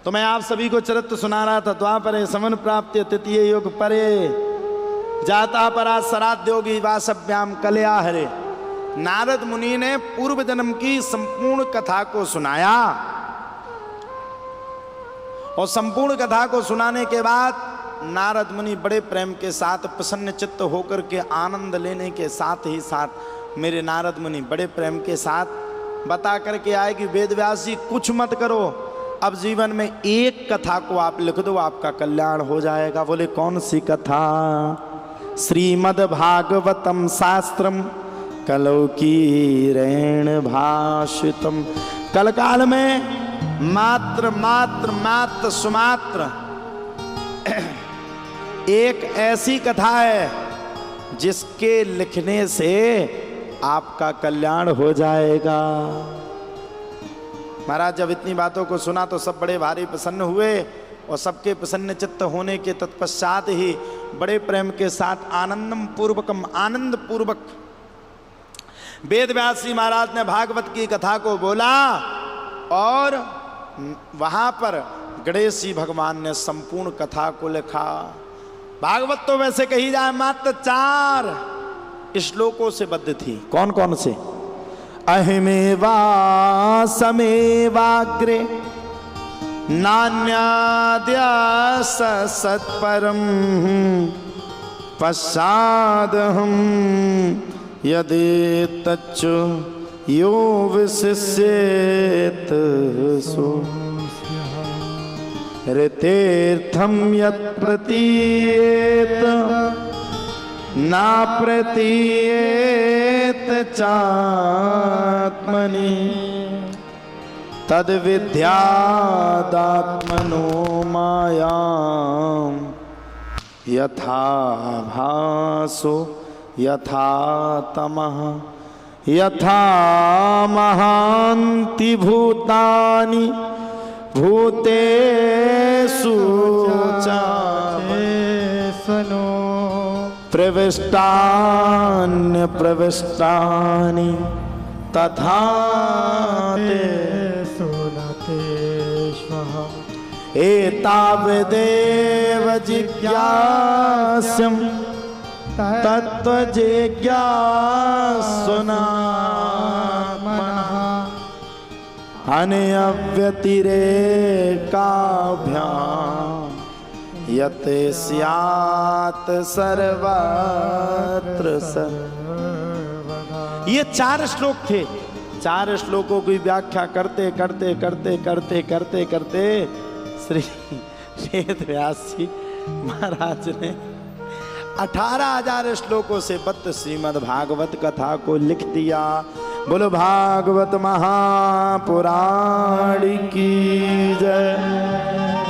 तो मैं आप सभी को चरित्र सुना रहा था। द्वापरे समन प्राप्ति तृतीय युग परे जाता परा सराद्योगी वासभ्याम कलया हरे। नारद मुनि ने पूर्व जन्म की संपूर्ण कथा को सुनाया और संपूर्ण कथा को सुनाने के बाद नारद मुनि बड़े प्रेम के साथ प्रसन्न चित्त होकर के आनंद लेने के साथ ही साथ मेरे नारद मुनि बड़े प्रेम के साथ बता करके आए कि वेद व्यास जी कुछ मत करो, अब जीवन में एक कथा को आप लिख दो, आपका कल्याण हो जाएगा। बोले कौन सी कथा? श्रीमद् भागवतम शास्त्रम कलौकीरेण भाषितम। कल काल में मात्र सुमात्र एक ऐसी कथा है जिसके लिखने से आपका कल्याण हो जाएगा। महाराज जब इतनी बातों को सुना तो सब बड़े भारी प्रसन्न हुए और सबके प्रसन्न चित्त होने के तत्पश्चात ही बड़े प्रेम के साथ आनंद पूर्वक वेद व्यास जी महाराज ने भागवत की कथा को बोला और वहां पर गणेश जी भगवान ने संपूर्ण कथा को लिखा। भागवत तो वैसे कही जाए मात्र 4 श्लोकों से बद्ध थी। कौन कौन से? अहिमेवा समेवाग्रे नान्याद्या सत्परम पश्चादहम यदि तच्चु यो विशिष्येत सो ऋतेर्थम यत् प्रतीयेत ना प्रतीयेत चात्मनि तद विद्यादात्मनो मायां यथा भासो यथा तमः यथा महान्ति भूतानि भूतेषु चासनो प्रविष्टान्य प्रविष्टानि तथा ते सुनतेष्वः एतावदेव जिज्ञास्यं तत्त्वजिज्ञासुना अनव्यतिरेकाभ्याम यते स्यात् सर्वत्र सर्वदा। ये 4 श्लोक थे। 4 श्लोकों की व्याख्या करते करते करते करते करते करते श्री वेद व्यास जी महाराज ने 18,000 श्लोकों से बद्ध श्रीमद् भागवत कथा को लिख दिया। बोलो भागवत महापुराण की जय।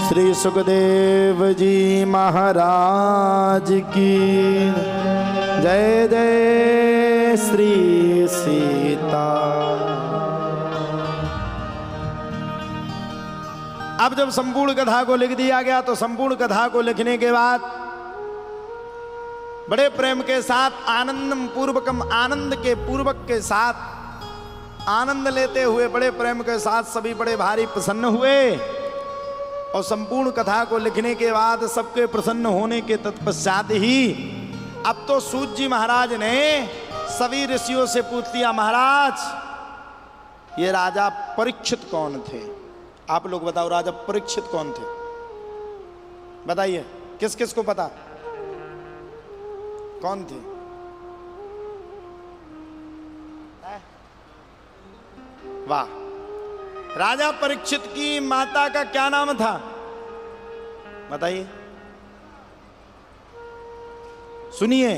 श्री सुखदेव जी महाराज की जय। जय श्री सीता। अब जब संपूर्ण कथा को लिख दिया गया तो संपूर्ण कथा को लिखने के बाद बड़े प्रेम के साथ आनंदम पूर्वकम आनंद के पूर्वक के साथ आनंद लेते हुए बड़े प्रेम के साथ सभी बड़े भारी प्रसन्न हुए और संपूर्ण कथा को लिखने के बाद सबके प्रसन्न होने के तत्पश्चात ही अब तो सूत जी महाराज ने सभी ऋषियों से पूछ लिया, महाराज ये राजा परीक्षित कौन थे? आप लोग बताओ राजा परीक्षित कौन थे? बताइए किस किस को पता कौन थे? वाह। राजा परीक्षित की माता का क्या नाम था बताइए? सुनिए,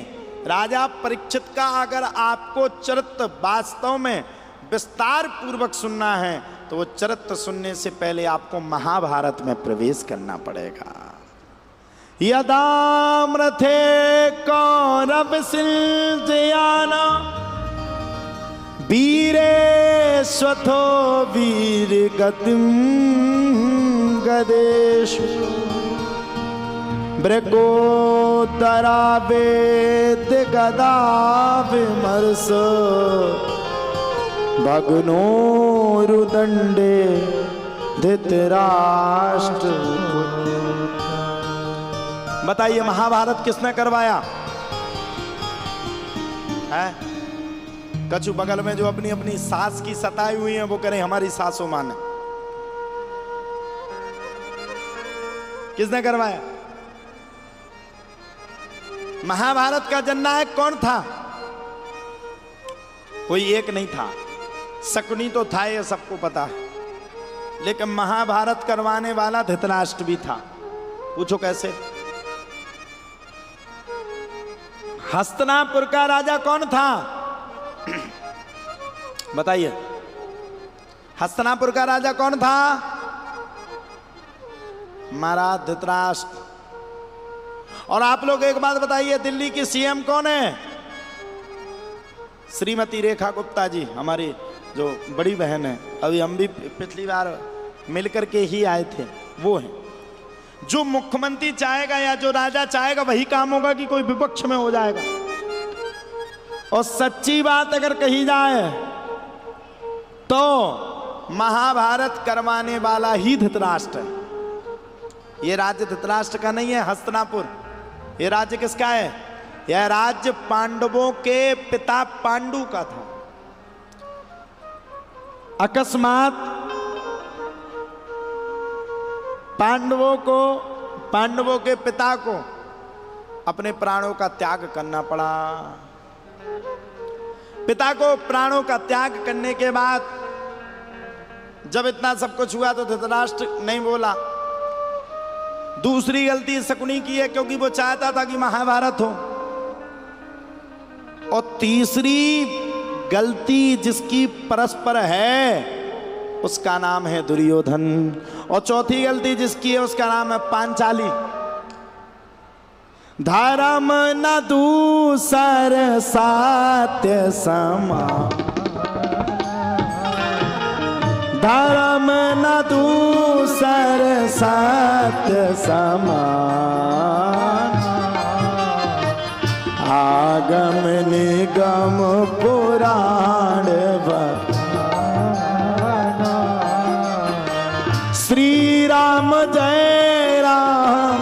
राजा परीक्षित का अगर आपको चरित्र वास्तव में विस्तार पूर्वक सुनना है तो वो चरित्र सुनने से पहले आपको महाभारत में प्रवेश करना पड़ेगा। यदाम्रथे कौरव सिंजयाना वीरेश्वथो वीर गतिम गदेशु मृगोदरा वेद गदा विमर्श भग्नोरुदंडे धृतराष्ट्र। बताइए महाभारत किसने करवाया है? कछु बगल में जो अपनी अपनी सास की सताई हुई है वो करें हमारी सासों माने। किसने करवाया? महाभारत का जननायक कौन था? कोई एक नहीं था, शकुनी तो था, ये सबको पता है, लेकिन महाभारत करवाने वाला धृतराष्ट्र भी था। पूछो कैसे? हस्तिनापुर का राजा कौन था? बताइए, हस्तिनापुर का राजा कौन था? महाराज धृतराष्ट्र। और आप लोग एक बात बताइए, दिल्ली की सीएम कौन है? श्रीमती रेखा गुप्ता जी, हमारी जो बड़ी बहन है। अभी हम भी पिछली बार मिलकर के ही आए थे, वो है। जो मुख्यमंत्री चाहेगा या जो राजा चाहेगा वही काम होगा कि कोई विपक्ष में हो जाएगा। और सच्ची बात अगर कही जाए तो महाभारत करवाने वाला ही धृतराष्ट्र है। ये राज्य धृतराष्ट्र का नहीं है, हस्तिनापुर। ये राज्य किसका है? यह राज्य पांडवों के पिता पांडु का था। अकस्मात पांडवों के पिता को अपने प्राणों का त्याग करना पड़ा। पिता को प्राणों का त्याग करने के बाद जब इतना सब कुछ हुआ तो धृतराष्ट्र नहीं बोला। दूसरी गलती शकुनी की है, क्योंकि वो चाहता था कि महाभारत हो। और तीसरी गलती जिसकी परस्पर है उसका नाम है दुर्योधन। और चौथी गलती जिसकी है उसका नाम है पांचाली। धर्म न दूसर सत्य समा, धर्म न दूसर सत्य समान, आगम निगम पुराण श्री राम जय राम,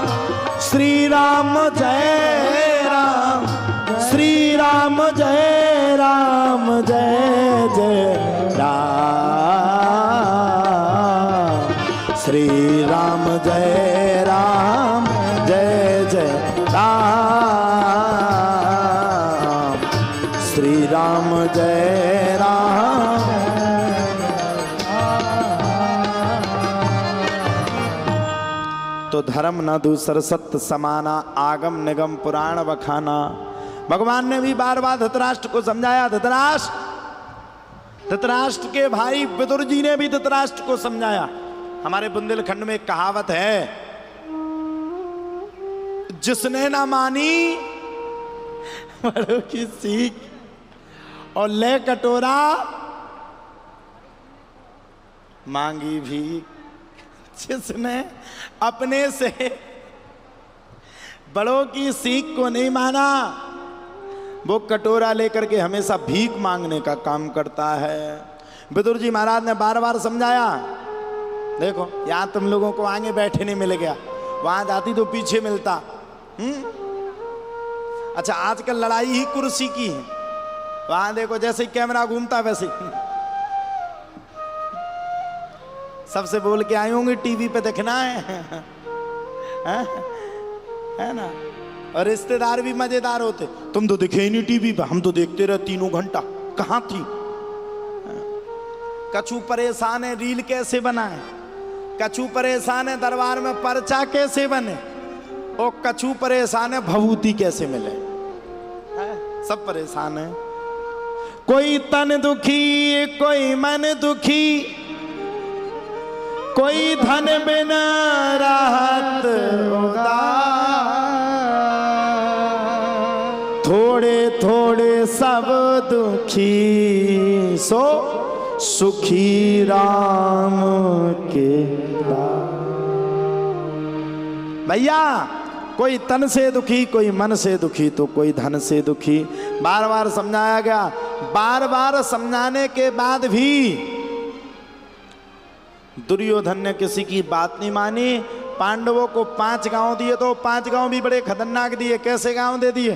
श्री राम जय राम, श्री राम जय राम, जय जय राम, श्री राम जय राम, जय जय राम, श्री राम जय राम। तो धर्म न दूसर सत्य समाना, आगम निगम पुराण बखाना। भगवान ने भी बार बार धृतराष्ट्र को समझाया। धृतराष्ट्र के भाई विदुर जी ने भी धृतराष्ट्र को समझाया। हमारे बुंदेलखंड में एक कहावत है, जिसने ना मानी बड़ों की सीख और ले कटोरा मांगी भीख। जिसने अपने से बड़ों की सीख को नहीं माना वो कटोरा लेकर के हमेशा भीख मांगने का काम करता है। विदुर जी महाराज ने बार बार समझाया। देखो यहां तुम लोगों को आगे बैठे नहीं मिल गया, वहां जाती तो पीछे मिलता। अच्छा आजकल लड़ाई ही कुर्सी की है। वहां देखो जैसे कैमरा घूमता वैसे सबसे बोल के आए होंगे टीवी पे देखना है ना। और रिश्तेदार भी मजेदार होते। तुम तो दिखे ही नहीं टीवी पे, हम तो देखते रहे तीनों घंटा। कहाँ थी? कछु परेशान है रील कैसे बनाए, कछु परेशान है दरबार में पर्चा कैसे बने, और कछु परेशान है भभूति कैसे मिले। सब परेशान है। कोई तन दुखी, कोई मन दुखी, कोई धन बिना राहत उदास, थोड़े थोड़े सब दुखी, सो सुखी राम के भैया। कोई तन से दुखी, कोई मन से दुखी, तो कोई धन से दुखी। बार बार समझाया गया। बार बार समझाने के बाद भी दुर्योधन ने किसी की बात नहीं मानी। पांडवों को 5 गांव दिए, तो 5 गांव भी बड़े खतरनाक दिए। कैसे गांव दे दिए?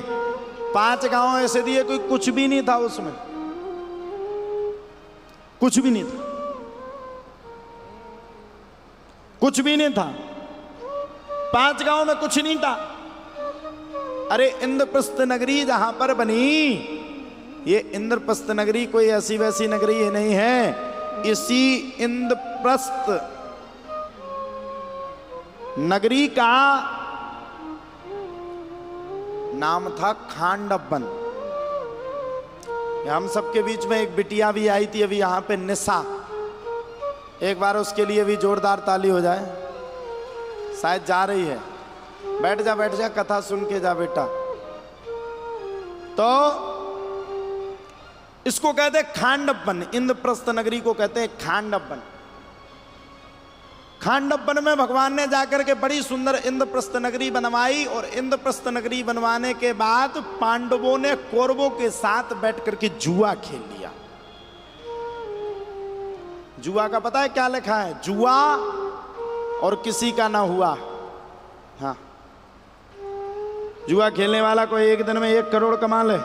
5 गांव ऐसे दिए कोई कुछ भी नहीं था उसमें, कुछ भी नहीं था, कुछ भी नहीं था। 5 गांव में कुछ नहीं था। अरे इंद्रप्रस्थ नगरी जहां पर बनी, ये इंद्रप्रस्थ नगरी कोई ऐसी वैसी नगरी नहीं है। इसी इंद्रप्रस्थ नगरी का नाम था खांडव वन। हम सबके बीच में एक बिटिया भी आई थी अभी यहाँ पे, निशा। एक बार उसके लिए भी जोरदार ताली हो जाए। शायद जा रही है। बैठ जा बैठ जा, कथा सुन के जा बेटा। तो इसको कहते हैं खांडव वन। इंद्रप्रस्थ नगरी को कहते हैं खांडव वन। खांडव वन में भगवान ने जाकर के बड़ी सुंदर इंद्रप्रस्थ नगरी बनवाई। और इंद्रप्रस्थ नगरी बनवाने के बाद पांडवों ने कौरवों के साथ बैठ करके जुआ खेल लिया। जुआ का पता है क्या लिखा है? जुआ और किसी का ना हुआ। हाँ, जुआ खेलने वाला कोई एक दिन में 1 करोड़ कमा ले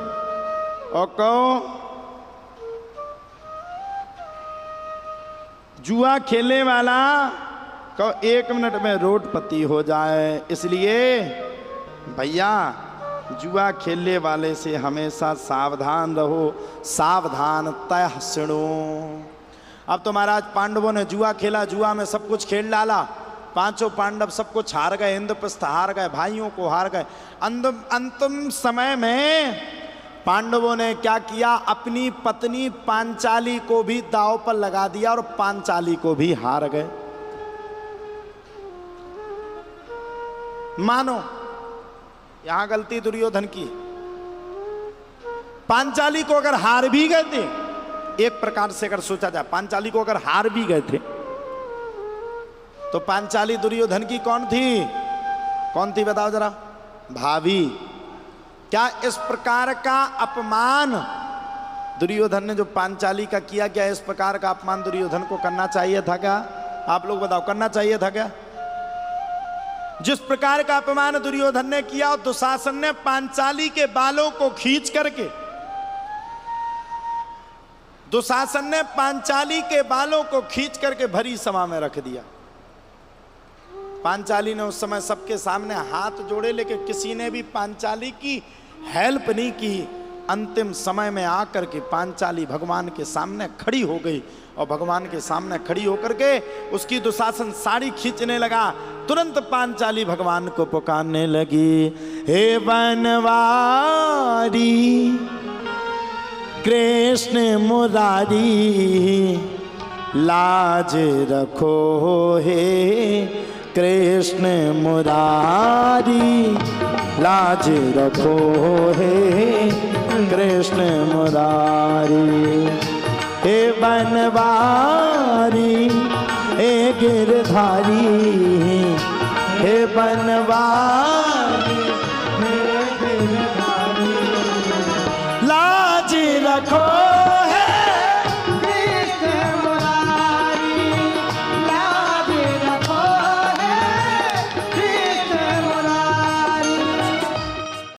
और कहो जुआ खेलने वाला कहो 1 मिनट में रोडपति हो जाए। इसलिए भैया जुआ खेलने वाले से हमेशा सावधान रहो। सावधान तय सुनो। अब तो महाराज पांडवों ने जुआ खेला, जुआ में सब कुछ खेल डाला। 5 पांडव सब कुछ हार गए, इंद्रप्रस्थ हार गए, भाइयों को हार गए। अंतिम समय में पांडवों ने क्या किया? अपनी पत्नी पांचाली को भी दांव पर लगा दिया और पांचाली को भी हार गए। मानो यहां गलती दुर्योधन की। पांचाली को अगर हार भी गए थे, एक प्रकार से अगर सोचा जाए, पांचाली को अगर हार भी गए थे तो पांचाली दुर्योधन की कौन थी? कौन थी बताओ जरा? भाभी। क्या इस प्रकार का अपमान दुर्योधन ने जो पांचाली का किया, क्या इस प्रकार का अपमान दुर्योधन को करना चाहिए था क्या? आप लोग बताओ, करना चाहिए था क्या? जिस प्रकार का अपमान दुर्योधन ने किया, और दुशासन ने पांचाली के बालों को खींच करके, दुशासन ने पांचाली के बालों को खींच करके भरी सभा में रख दिया। पांचाली ने उस समय सबके सामने हाथ जोड़े, लेकिन किसी ने भी पांचाली की हेल्प नहीं की। अंतिम समय में आकर के पांचाली भगवान के सामने खड़ी हो गई। और भगवान के सामने खड़ी होकर के उसकी दुशासन साड़ी खींचने लगा। तुरंत पांचाली भगवान को पुकारने लगी, हे बनवारी कृष्ण मुरारी, लाज रखो हे कृष्ण मुरारी, लाज रखो हे कृष्ण मुरारी। हे बनवारी हे गिरधारी, हे बनवारी हे गिरधारी, लाज रखो